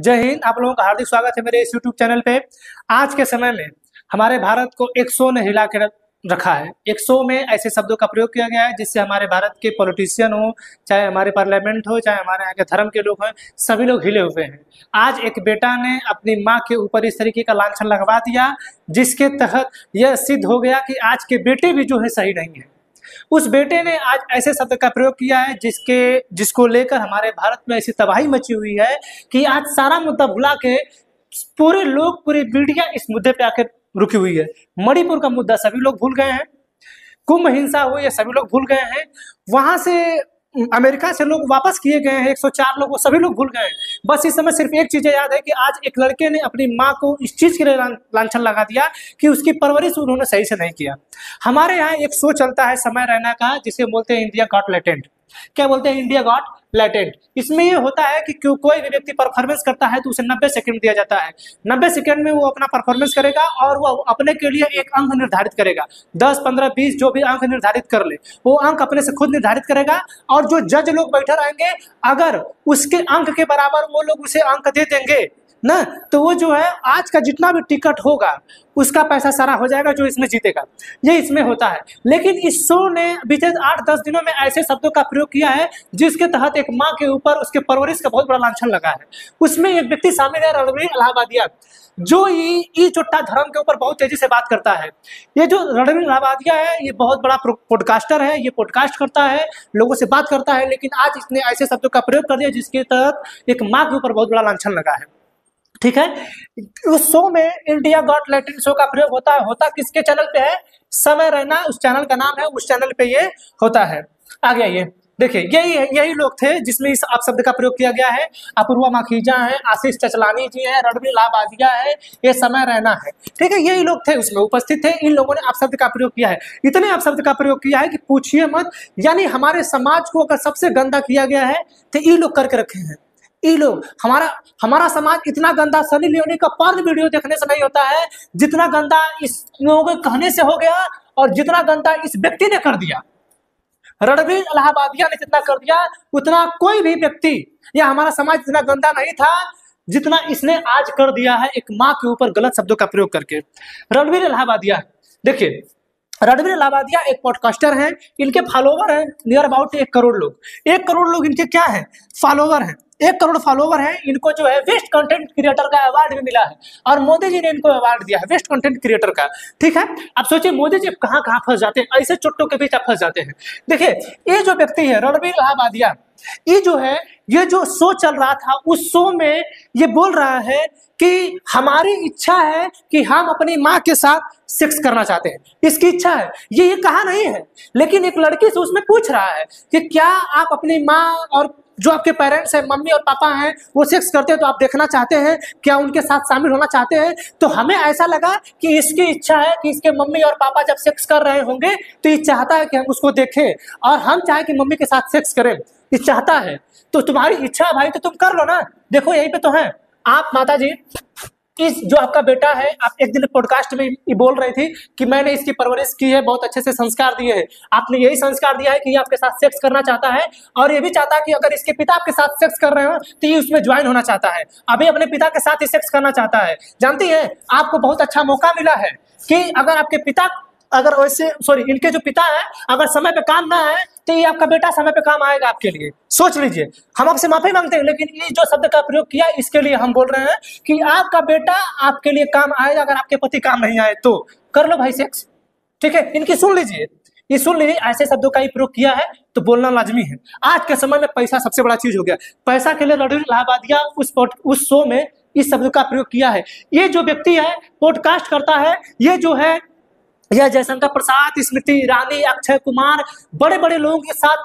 जय हिंद। आप लोगों का हार्दिक स्वागत है मेरे इस यूट्यूब चैनल पे। आज के समय में हमारे भारत को एक शो ने हिला के रखा है। एक शो में ऐसे शब्दों का प्रयोग किया गया है जिससे हमारे भारत के पॉलिटिशियन हो, चाहे हमारे पार्लियामेंट हो, चाहे हमारे यहाँ के धर्म के लोग हैं, सभी लोग हिले हुए हैं। आज एक बेटा ने अपनी माँ के ऊपर इस तरीके का लांछन लगवा दिया जिसके तहत यह सिद्ध हो गया कि आज के बेटे भी जो है सही नहीं है। उस बेटे ने आज ऐसे शब्द का प्रयोग किया है जिसको लेकर हमारे भारत में ऐसी तबाही मची हुई है कि आज सारा मुद्दा भुला के पूरी मीडिया इस मुद्दे पे आकर रुकी हुई है। मणिपुर का मुद्दा सभी लोग भूल गए हैं, कुंभ हिंसा हुई है सभी लोग भूल गए हैं, वहां से अमेरिका से लोग वापस किए गए हैं 104 लोग, वो सभी लोग भूल गए हैं। बस इस समय सिर्फ एक चीज याद है कि आज एक लड़के ने अपनी माँ को इस चीज के लिए लांछन लगा दिया कि उसकी परवरिश उन्होंने सही से नहीं किया। हमारे यहाँ एक शो चलता है समय रैना का जिसे बोलते हैं इंडिया गॉट लैटेंट। क्या बोलते हैं? India got latent. इसमें ये होता है कि कोई भी व्यक्ति परफॉर्मेंस करता है तो उसे 90 सेकंड दिया जाता है। 90 सेकंड में वो अपना परफॉर्मेंस करेगा और वो अपने के लिए एक अंक निर्धारित करेगा। 10, 15, 20 जो भी अंक निर्धारित कर ले वो अंक अपने से खुद निर्धारित करेगा और जो जज लोग बैठे रहेंगे अगर उसके अंक के बराबर वो लोग उसे अंक दे देंगे ना, तो वो जो है आज का जितना भी टिकट होगा उसका पैसा सारा हो जाएगा जो इसमें जीतेगा। ये इसमें होता है। लेकिन इस शो ने बीते 8-10 दिनों में ऐसे शब्दों का प्रयोग किया है जिसके तहत एक माँ के ऊपर उसके परवरिश का बहुत बड़ा लांछन लगा है। उसमें एक व्यक्ति शामिल है रणवीर इलाहाबादिया, जो ई चोट्टा धर्म के ऊपर बहुत तेजी से बात करता है। ये जो रणवीर इलाहाबादिया है ये बहुत बड़ा पॉडकास्टर है, ये पॉडकास्ट करता है, लोगों से बात करता है, लेकिन आज इसने ऐसे शब्दों का प्रयोग कर दिया जिसके तहत एक माँ के ऊपर बहुत बड़ा लांछन लगा है। ठीक है, उस शो में इंडिया गॉट लैटेंट शो का प्रयोग होता किसके चैनल पे है? समय रैना उस चैनल का नाम है, उस चैनल पे ये होता है। आगे आइए देखिए, यही लोग थे जिसमें इस आप शब्द का प्रयोग किया गया है। अपूर्वा माखीजा है, आशीष चचलानी जी है, रणवीर इलाहाबादिया है, ये समय रैना है। ठीक है, यही लोग थे उसमें उपस्थित थे। इन लोगों ने आप शब्द का प्रयोग किया है, इतने आप शब्द का प्रयोग किया है कि पूछिए मत। यानी हमारे समाज को अगर सबसे गंदा किया गया है तो ये लोग करके रखे हैं। ये लोग हमारा समाज इतना गंदा सनी लियोनी का पर्न वीडियो देखने से नहीं होता है जितना गंदा इस लोगों के कहने से हो गया और जितना गंदा इस व्यक्ति ने कर दिया। रणवीर इलाहाबादिया ने जितना कर दिया उतना कोई भी व्यक्ति या हमारा समाज इतना गंदा नहीं था जितना इसने आज कर दिया है एक माँ के ऊपर गलत शब्दों का प्रयोग करके। रणवीर इलाहाबादिया देखिए, रणवीर इलाहाबादिया एक पॉडकास्टर हैं, इनके फॉलोवर हैं नियर अबाउट 1 करोड़ लोग। 1 करोड़ लोग इनके क्या है? फॉलोवर हैं। 1 करोड़ फॉलोवर हैं। इनको जो है बेस्ट कंटेंट क्रिएटर का अवार्ड भी मिला है और मोदी जी ने इनको अवार्ड दिया है बेस्ट कंटेंट क्रिएटर का। ठीक है, अब सोचिए मोदी जी कहाँ कहाँ फंस जाते हैं, ऐसे चुट्टों के बीच आप फंस जाते हैं। देखिए, ये जो व्यक्ति है रणवीर इलाहाबादिया, ये जो है ये जो शो चल रहा था उस शो में ये बोल रहा है कि हमारी इच्छा है कि हम अपनी माँ के साथ सेक्स करना चाहते हैं, इसकी इच्छा है। ये कहा नहीं है, लेकिन एक लड़की से उसमें पूछ रहा है कि क्या आप अपनी माँ और जो आपके पेरेंट्स हैं, मम्मी और पापा हैं, वो सेक्स करते हैं तो आप देखना चाहते हैं, क्या उनके साथ शामिल होना चाहते हैं? तो हमें ऐसा लगा कि इसकी इच्छा है कि इसके मम्मी और पापा जब सेक्स कर रहे होंगे तो ये चाहता है कि हम उसको देखें और हम चाहे कि मम्मी के साथ सेक्स करें, ये चाहता है। तो तुम्हारी इच्छा है भाई, तो तुम कर लो ना। देखो यहीं पे तो है। आप माता जी, इस जो आपका बेटा है, आप एक दिन पॉडकास्ट में ये बोल रही थी कि मैंने इसकी परवरिश की है, बहुत अच्छे से संस्कार दिए हैं। आपने यही संस्कार दिया है कि ये आपके साथ सेक्स करना चाहता है और ये भी चाहता है कि अगर इसके पिता आपके साथ सेक्स कर रहे हो तो ये उसमें ज्वाइन होना चाहता है। अभी अपने पिता के साथ ही सेक्स करना चाहता है। जानती है, आपको बहुत अच्छा मौका मिला है कि अगर आपके पिता इनके जो पिता है अगर समय पे काम ना आए तो ये आपका बेटा समय पे काम आएगा आपके लिए। सोच लीजिए, हम आपसे माफी मांगते हैं, लेकिन ये जो शब्द का प्रयोग किया इसके लिए हम बोल रहे हैं कि आपका बेटा आपके लिए काम आएगा। अगर आपके पति काम नहीं आए तो कर लो भाई सेक्स। ठीक है, इनकी सुन लीजिए, ये सुन लीजिए, ऐसे शब्दों का ही प्रयोग किया है तो बोलना लाजमी है। आज के समय में पैसा सबसे बड़ा चीज हो गया। पैसा के लिए रणवीर इलाहाबादिया उस शो में इस शब्द का प्रयोग किया है। ये जो व्यक्ति है पॉडकास्ट करता है, ये जो है यह जयशंकर प्रसाद, स्मृति ईरानी, अक्षय कुमार, बड़े बड़े लोगों के साथ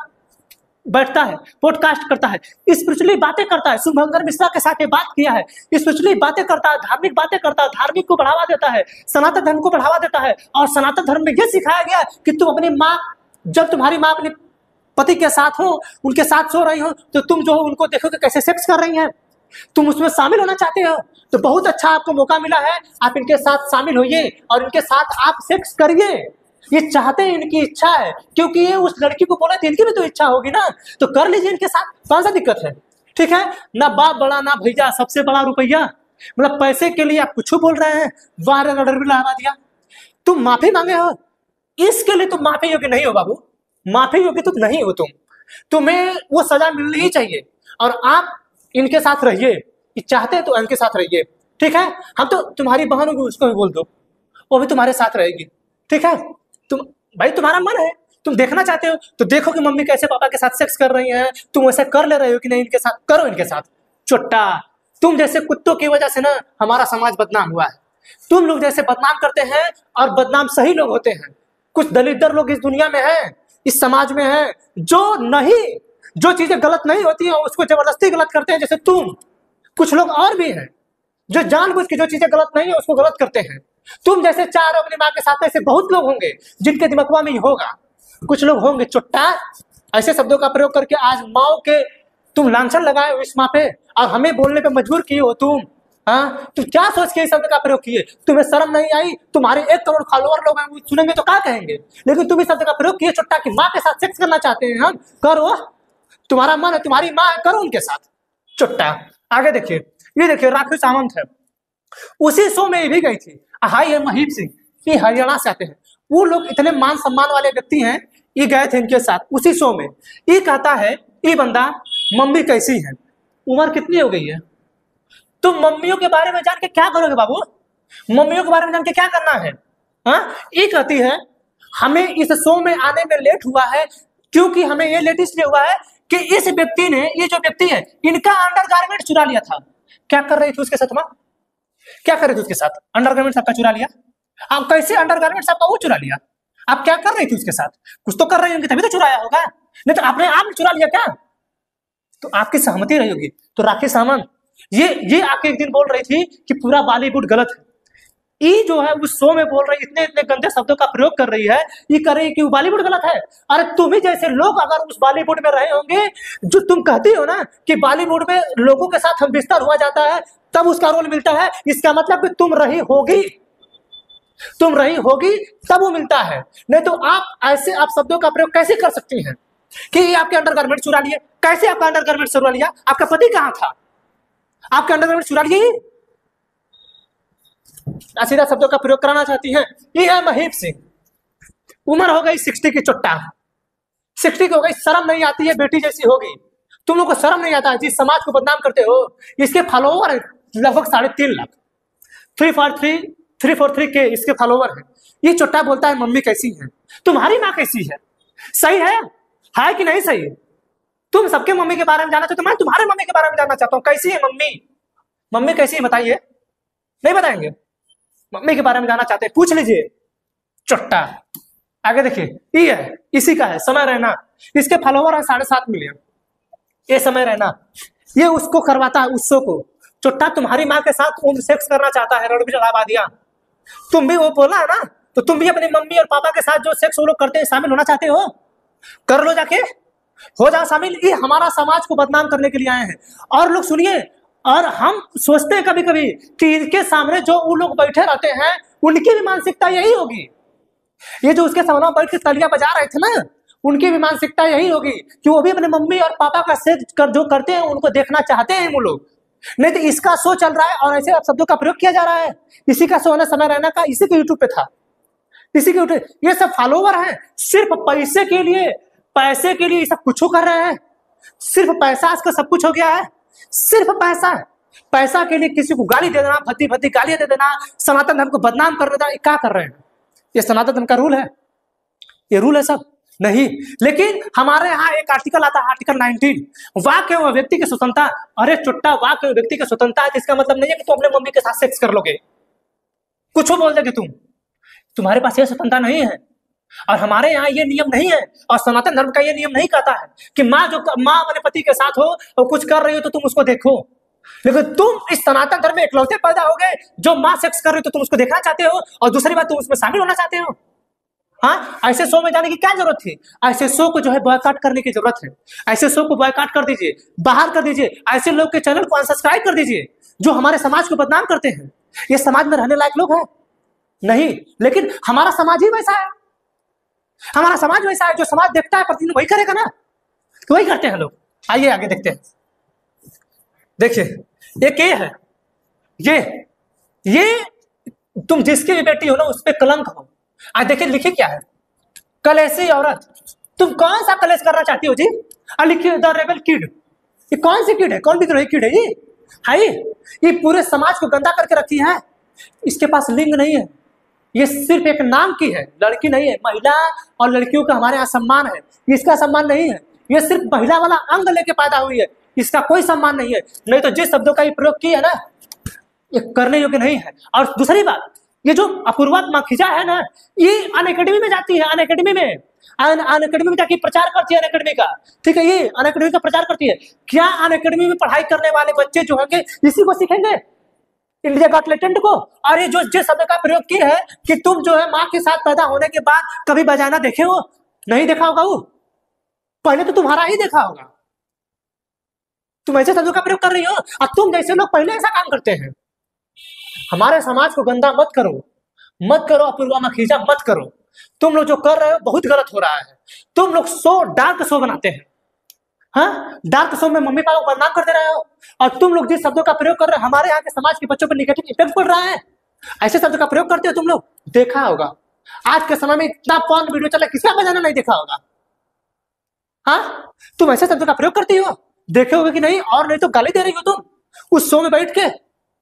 बैठता है, पॉडकास्ट करता है, स्पिरिचुअली बातें करता है। शुभंकर मिश्रा के साथ ये बात किया है, स्पिरिचुअली बातें करता है, धार्मिक बातें करता है, धार्मिक को बढ़ावा देता है, सनातन धर्म को बढ़ावा देता है। और सनातन धर्म में यह सिखाया गया कि तुम अपनी माँ, जब तुम्हारी माँ अपने पति के साथ हो, उनके साथ सो रही हो, तो तुम जो हो उनको देखो कि कैसे सेक्स कर रही हैं, तुम उसमें शामिल होना चाहते हो तो बहुत अच्छा आपको मौका मिला है, आप इनके साथ शामिल होइए और इनके साथ आप सेक्स करिए। ये चाहते हैं, इनकी इच्छा है, क्योंकि ये उस लड़की को बोला था, इनकी भी तो इच्छा होगी ना, तो कर लीजिए इनके साथ, कौन सा दिक्कत है? ठीक है, ना बाप बड़ा ना भैया, सबसे बड़ा रुपया। मतलब पैसे के लिए आप कुछ बोल रहे हैं, वायरल ऑर्डर भी लगा दिया। तुम माफी मांगे हो, इसके लिए तुम माफी योग्य नहीं हो बाबू, माफी योग्य तुम नहीं हो। तुम्हें वो सजा मिलनी ही चाहिए। और आप इनके साथ रहिए, चाहते हैं तो इनके साथ रहिए, ठीक है। हम तो तुम्हारी बहन होगी, उसको भी बोल दो, वो भी तुम्हारे साथ रहेगी, ठीक है। तुम भाई तुम्हारा मन है, तुम देखना चाहते हो तो देखो कि मम्मी कैसे पापा के साथ सेक्स कर रही हैं, तुम वैसे कर ले रहे हो कि नहीं, इनके साथ करो, इनके साथ। चुट्टा, तुम जैसे कुत्तों की वजह से ना हमारा समाज बदनाम हुआ है। तुम लोग जैसे बदनाम करते हैं, और बदनाम सही लोग होते हैं। कुछ दलिद्र लोग इस दुनिया में हैं, इस समाज में हैं, जो चीजें गलत नहीं होती हैं उसको जबरदस्ती गलत करते हैं, जैसे तुम। कुछ लोग और भी हैं जो जानबूझ के जो चीजें गलत नहीं है उसको गलत करते हैं। तुम जैसे चार अपनी माँ के साथ ऐसे बहुत लोग होंगे जिनके दिमाग में ही होगा। कुछ लोग होंगे चुट्टा, ऐसे शब्दों का प्रयोग करके आज माँ के तुम लांछन लगाए हो इस माँ पे, और हमें बोलने पे मजबूर किए हो तुम। हाँ, तुम क्या सोच के इस शब्द का प्रयोग किए? तुम्हें शर्म नहीं आई? तुम्हारे 1 करोड़ फॉलोअर लोग हैं, वो सुनेंगे तो क्या कहेंगे? लेकिन तुम इस शब्द का प्रयोग किए चुट्टा की माँ के साथ सेक्स करना चाहते हैं हम, करो, तुम्हारा मन है, तुम्हारी माँ है, करो उनके साथ। चुट्टा। आगे देखिए, ये देखिए राखी सावंत है, उसी शो में ये भी गई थी। हाई है महीप सिंह, ये हरियाणा से आते हैं। वो लोग इतने मान सम्मान वाले व्यक्ति हैं, ये गए थे इनके साथ उसी शो में। ये कहता है, ये बंदा मम्मी कैसी है, उम्र कितनी हो गई है? तुम मम्मियों के बारे में जान के क्या करोगे बाबू? मम्मियों के बारे में जान के क्या करना है? हाँ, ये कहती है हमें इस शो में आने में लेट हुआ है, क्योंकि हमें ये लेट इसलिए हुआ है कि इस व्यक्ति ने, ये जो व्यक्ति है, इनका अंडरगारमेंट चुरा लिया था। क्या कर रही थी उसके साथ माँ? क्या कर रही थी उसके साथ? अंडरगारमेंट आपका चुरा लिया। आप कैसे अंडरगारमेंट आपका वो चुरा लिया? आप क्या कर रही थी उसके साथ? कुछ तो कर रही होंगी तभी तो चुराया होगा, नहीं तो आपने आप चुरा लिया क्या? तो आपकी सहमति रही होगी। तो राखी सावंत ये आके एक दिन बोल रही थी कि पूरा बॉलीवुड गलत है। ये जो है उस शो में बोल रही, इतने इतने गंदे शब्दों का प्रयोग कर रही है, ये कर रही है कि बॉलीवुड गलत है। अरे तुम ही जैसे लोग अगर उस बॉलीवुड में रहे होंगे, जो तुम कहती हो ना कि बॉलीवुड में लोगों के साथ हम बिस्तर हुआ जाता है तब उसका रोल मिलता है, इसका मतलब कि तुम रही होगी तब वो मिलता है। नहीं तो आप ऐसे आप शब्दों का प्रयोग कैसे कर सकती हैं कि ये आपके अंडरगारमेंट चुरा लिए? कैसे आपका अंडरगारमेंट चुरा लिया? आपका पति कहाँ था? आपके अंडरगारमेंट चुरा लिए? सीधा शब्दों का प्रयोग कराना चाहती हैं। ये है महीप सिंह, उम्र हो गई 60 की, चुट्टा 60 की हो गई, शर्म नहीं आती है, बेटी जैसी होगी। तुम लोग को शर्म नहीं आता है जिस समाज को बदनाम करते हो। इसके फॉलोवर है लगभग 3.5 लाख, 343 के इसके फॉलोवर है। ये चुट्टा बोलता है मम्मी कैसी है, तुम्हारी माँ कैसी है? सही है कि नहीं सही? तुम सबके मम्मी के बारे में जानना चाहते हो, मैं तुम्हारे मम्मी के बारे में जानना चाहता हूँ। कैसी है मम्मी कैसी है बताइए? नहीं बताएंगे? मम्मी के बारे में जानना चाहते हैं, पूछ लीजिए। चुट्टा। आगे देखिए, ये है, इसी का है समय रैना, इसके फॉलोवर है 7.5 मिलियन। ये समय रैना, ये उसको करवाता है उस शो को। चुट्टा तुम्हारी माँ के साथ सेक्स करना चाहता है रणबीर अलाहाबादिया। तुम भी वो बोला है ना, तो तुम भी अपनी मम्मी और पापा के साथ जो सेक्स वो लोग करते हैं शामिल होना चाहते हो? कर लो, जाके हो जाओ शामिल। ये हमारा समाज को बदनाम करने के लिए आए हैं। और लोग सुनिए, और हम सोचते हैं कभी कभी कि इनके सामने जो वो लोग बैठे रहते हैं उनकी भी मानसिकता यही होगी। ये जो उसके सामने बैठ के तालियां बजा रहे थे ना, उनकी भी मानसिकता यही होगी कि वो भी अपने मम्मी और पापा का सेक्स जो करते हैं उनको देखना चाहते हैं वो लोग। नहीं तो इसका शो चल रहा है और ऐसे शब्दों का प्रयोग किया जा रहा है। इसी का शो है ना समय रैना का, इसी के यूट्यूब पे था, इसी के यूट्यूब। ये सब फॉलोवर हैं, सिर्फ पैसे के लिए ये सब कुछ कर रहे हैं। सिर्फ पैसा इसका सब कुछ हो गया है, सिर्फ पैसा के लिए किसी को गाली दे देना, भद्दी गालियां दे देना, सनातन धर्म को बदनाम कर देना। क्या कर रहे हैं? ये सनातन धर्म का रूल है? ये रूल है सब? नहीं। लेकिन हमारे यहाँ एक आर्टिकल आता है, आर्टिकल 19, वाक एवं व्यक्ति की स्वतंत्रता। अरे चुट्टा, वाक एवं व्यक्ति की स्वतंत्रता है, इसका मतलब नहीं है कि तुम अपने मम्मी के साथ सेक्स कर लोगे, कुछ बोल देगे तुम। तुम्हारे पास यह स्वतंत्रता नहीं है, और हमारे यहाँ ये नियम नहीं है, और सनातन धर्म का ये नियम नहीं कहता है कि माँ अपने पति के साथ हो और कुछ कर रही हो तो तुम उसको देखो। लेकिन तुम इस सनातन धर्म में इकलौते पैदा हो गए जो माँ सेक्स कर रही हो तो तुम उसको देखना चाहते हो, और दूसरी बात तुम उसमें शामिल होना चाहते हो। हाँ, ऐसे शो में जाने की क्या जरूरत थी? ऐसे शो को जो है बॉयकॉट करने की जरूरत है। ऐसे शो को बॉयकॉट कर दीजिए, बाहर कर दीजिए। ऐसे लोग के चैनल को अनसब्सक्राइब कर दीजिए जो हमारे समाज को बदनाम करते हैं। ये समाज में रहने लायक लोग हैं नहीं, लेकिन हमारा समाज ही वैसा है। हमारा समाज वैसा है, जो समाज देखता है प्रतिदिन वही करेगा ना, तो वही करते हैं लोग। आइए आगे देखते हैं। देखिए एक ये है, ये तुम जिसकी भी बेटी हो ना उस पे कलंक हो। आज देखिए लिखे क्या है, कलेशी औरत। तुम कौन सा कलेश करना चाहती हो जी? लिखिए द रेबल किड। ये कौन सी किड है, कौन विद्रोही किड है ये? हाय, ये पूरे समाज को गंदा करके रखी है। इसके पास लिंग नहीं है, ये सिर्फ एक नाम की है, लड़की नहीं है। महिला और लड़कियों का हमारे यहाँ सम्मान है, इसका सम्मान नहीं है। ये सिर्फ महिला वाला अंग लेके पैदा हुई है, इसका कोई सम्मान नहीं है। नहीं तो जिस शब्दों का ये प्रयोग किया है ना, ये करने योग्य नहीं है। और दूसरी बात, ये जो अपूर्वा माखीजा है ना, ये अनअकैडमी में जाती है, अनअकैडमी में अनअकैडमी में जाके प्रचार करती है अनअकैडमी का। ठीक है, ये अनअकैडमी का प्रचार करती है। क्या अनअकैडमी में पढ़ाई करने वाले बच्चे जो होंगे इसी को सीखेंगे, इंडिया गॉट टैलेंट को? और ये जो जिस शब्द का प्रयोग किया है कि तुम जो है माँ के साथ पैदा होने के बाद कभी बजाना देखे हो? नहीं देखा होगा, वो पहले तो तुम्हारा ही देखा होगा। तुम ऐसे शब्दों का प्रयोग कर रही हो, और तुम जैसे लोग पहले ऐसा काम करते हैं। हमारे समाज को गंदा मत करो, मत करो, अपूर्वा माखीजा मत करो। तुम लोग जो कर रहे हो बहुत गलत हो रहा है। तुम लोग शो, डार्क शो बनाते हैं, हाँ, डार्क शो में मम्मी पापा को बदनाम कर दे रहे हो। और तुम लोग जिस शब्दों का प्रयोग कर रहे हो, हमारे यहाँ के समाज के बच्चों पर निगेटिव इफेक्ट पड़ रहा है। ऐसे शब्दों का प्रयोग करते हो तुम लोग, देखा होगा आज के समय में इतना पॉर्न वीडियो चला, किसका बजाना नहीं देखा होगा? हाँ, तुम ऐसे शब्दों का प्रयोग करती हो, देखे होगे कि नहीं? और नहीं तो गाली दे रही हो तुम उस शो में बैठ के।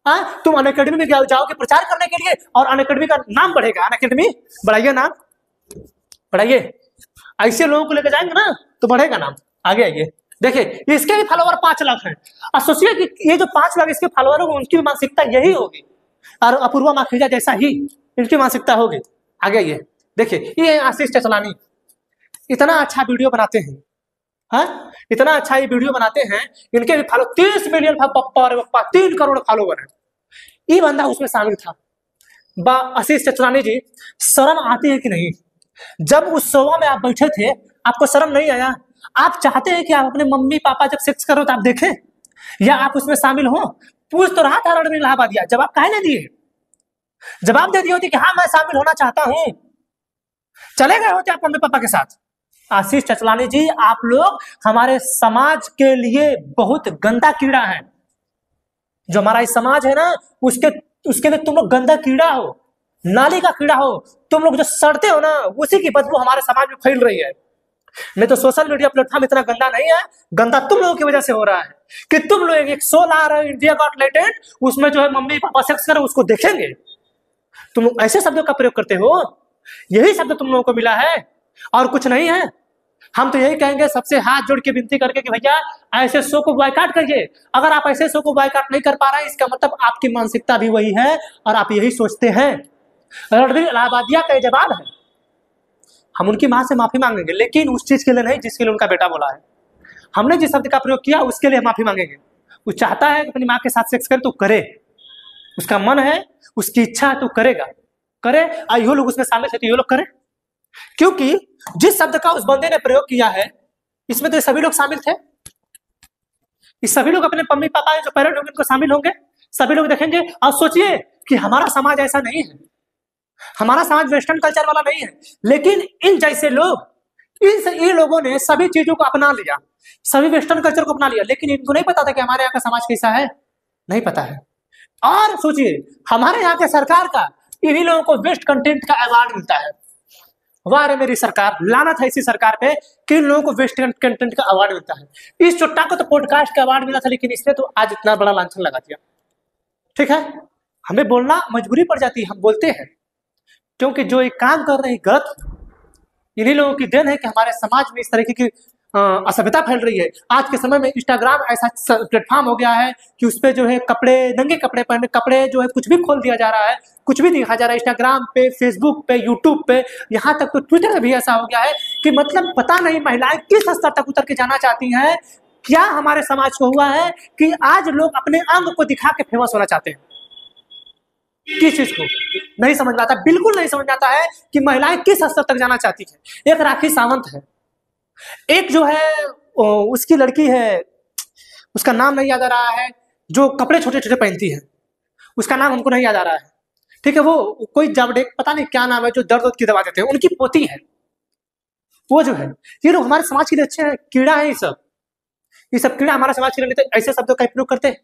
हाँ, तुम अनअकैडमी में जाओगे प्रचार करने के लिए, और अनअकैडमी का नाम बढ़ेगा। अनअकैडमी बढ़ाइए, नाम बढ़ाइए। ऐसे लोगों को लेकर जाएंगे ना तो बढ़ेगा नाम। आगे आइए, देखिए इसके भी फॉलोवर 5 लाख हैं। और सोचिए कि ये जो 5 लाख इसके फॉलोवर होंगे, उनकी भी मानसिकता यही होगी, और अपूर्वा माखीजा जैसा ही इनकी मानसिकता होगी। आगे आइए, देखिए ये आशीष चचलानी इतना अच्छा वीडियो बनाते हैं, हाँ, इतना अच्छा ये वीडियो बनाते हैं। इनके भी फॉलो 30 मिलियन, 3 करोड़ फॉलोवर है। ये बंदा उसमें शामिल था। आशीष चचलानी जी, शर्म आती है कि नहीं? जब उस शो में आप बैठे थे, आपको शर्म नहीं आया? आप चाहते हैं कि आप अपने मम्मी पापा जब सेक्स करो तो आप देखें, या आप उसमें शामिल हो? पूछ तो रहा था रणवीर इलाहाबादिया, जवाब काहे नहीं दिए? जवाब दे दिए होते कि हाँ मैं शामिल होना चाहता हूं, चले गए होते आप मम्मी पापा के साथ। आशीष चचलानी जी, आप लोग हमारे समाज के लिए बहुत गंदा कीड़ा है। जो हमारा इस समाज है ना, उसके लिए तुम लोग गंदा कीड़ा हो, नाली का कीड़ा हो। तुम लोग जो सड़ते हो ना, उसी की बदबू हमारे समाज में फैल रही है। नहीं तो सोशल मीडिया प्लेटफॉर्म इतना गंदा नहीं है, गंदा तुम लोगों की वजह से हो रहा है कि तुम लोग एक शो ला रहे हो, इंडिया गॉट टैलेंट, उसमें जो है मम्मी पापा सेक्स करो, उसको देखेंगे। तुम लोग ऐसे शब्दों का प्रयोग करते हो, यही शब्द तुम लोगों को मिला है और कुछ नहीं है। हम तो यही कहेंगे सबसे हाथ जोड़ के विनती करके कि भैया ऐसे शो को बॉयकॉट करिए। अगर आप ऐसे शो को बॉयकॉट नहीं कर पा रहे हैं, इसका मतलब आपकी मानसिकता भी वही है और आप यही सोचते हैं। रणवीर इलाहाबादिया का जवाब है, हम उनकी मां से माफी मांगेंगे, लेकिन उस चीज के लिए नहीं जिसके लिए उनका बेटा बोला है। हमने जिस शब्द का प्रयोग किया उसके लिए माफी मांगेंगे। वो चाहता है कि अपनी मां के साथ सेक्स करे तो करे, उसका मन है, उसकी इच्छा है तो करेगा, करे। यो लोग उसमें शामिल थे तो ये लोग करें, क्योंकि जिस शब्द का उस बंदे ने प्रयोग किया है इसमें तो सभी लोग शामिल थे। इस सभी लोग अपने मम्मी पापा जो पेरेंट होंगे उनको शामिल होंगे, सभी लोग देखेंगे। और सोचिए कि हमारा समाज ऐसा नहीं है, हमारा समाज वेस्टर्न कल्चर वाला नहीं है, लेकिन इन जैसे लोग, इन लोगों ने सभी चीजों को अपना लिया, सभी वेस्टर्न कल्चर को अपना लिया, लेकिन इनको नहीं पता था कि हमारे यहाँ का समाज कैसा है, नहीं पता है। और सोचिए हमारे यहाँ के सरकार का इन्हीं लोगों को बेस्ट कंटेंट का अवार्ड मिलता है। वाह रे मेरी सरकार, लानत है इसी सरकार पे कि इन लोगों को बेस्ट कंटेंट का अवार्ड मिलता है। इस चुट्टा को तो पॉडकास्ट का अवार्ड मिला था, लेकिन इसने तो आज इतना बड़ा लांछन लगा दिया। ठीक है, हमें बोलना मजबूरी पड़ जाती है, हम बोलते हैं क्योंकि जो एक काम कर रहे हैं गलत, इन्हीं लोगों की देन है कि हमारे समाज में इस तरीके की असभ्यता फैल रही है। आज के समय में इंस्टाग्राम ऐसा प्लेटफॉर्म हो गया है कि उस पर जो है कपड़े, नंगे कपड़े पहने, कपड़े जो है कुछ भी खोल दिया जा रहा है, कुछ भी दिखा जा रहा है। इंस्टाग्राम पे, फेसबुक पे, यूट्यूब पे, यहाँ तक तो ट्विटर में भी ऐसा हो गया है कि मतलब पता नहीं महिलाएं किस स्तर तक उतर के जाना चाहती हैं। क्या हमारे समाज को हुआ है कि आज लोग अपने अंग को दिखा के फेमस होना चाहते हैं? किस चीज को नहीं समझ आता, बिल्कुल नहीं समझ आता है कि महिलाएं किस स्तर तक जाना चाहती हैं। एक राखी सावंत है, एक जो है उसकी लड़की है, उसका नाम नहीं याद आ रहा है, जो कपड़े छोटे छोटे पहनती है, उसका नाम हमको नहीं याद आ रहा है। ठीक है, वो कोई जावड़े पता नहीं क्या नाम है, जो दर्द की दवा देते हैं, उनकी पोती है वो जो है। ये लोग हमारे समाज के लिए अच्छे हैं, कीड़ा है ये सब। ये सब कीड़ा हमारा समाज के लिए नहीं, तो ऐसे शब्दों का प्रयोग करते हैं।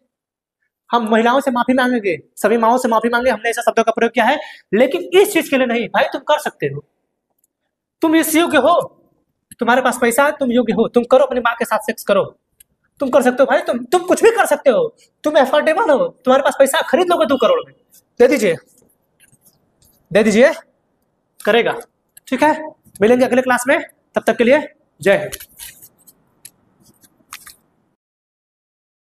हम महिलाओं से माफी मांगेंगे, सभी माओं से माफी मांगे, हमने ऐसा शब्दों का प्रयोग किया है, लेकिन इस चीज के लिए नहीं। भाई तुम कर सकते हो, तुम इस योग्य हो, तुम्हारे पास पैसा है, तुम योग्य हो, तुम करो, अपनी माँ के साथ सेक्स करो, तुम कर सकते हो भाई, तुम कुछ भी कर सकते हो, तुम एफोर्डेबल हो, तुम्हारे पास पैसा, खरीद लोगे 2 करोड़ में, दे दीजिए, दे दीजिए, करेगा। ठीक है, मिलेंगे अगले क्लास में, तब तक के लिए जय हिंद।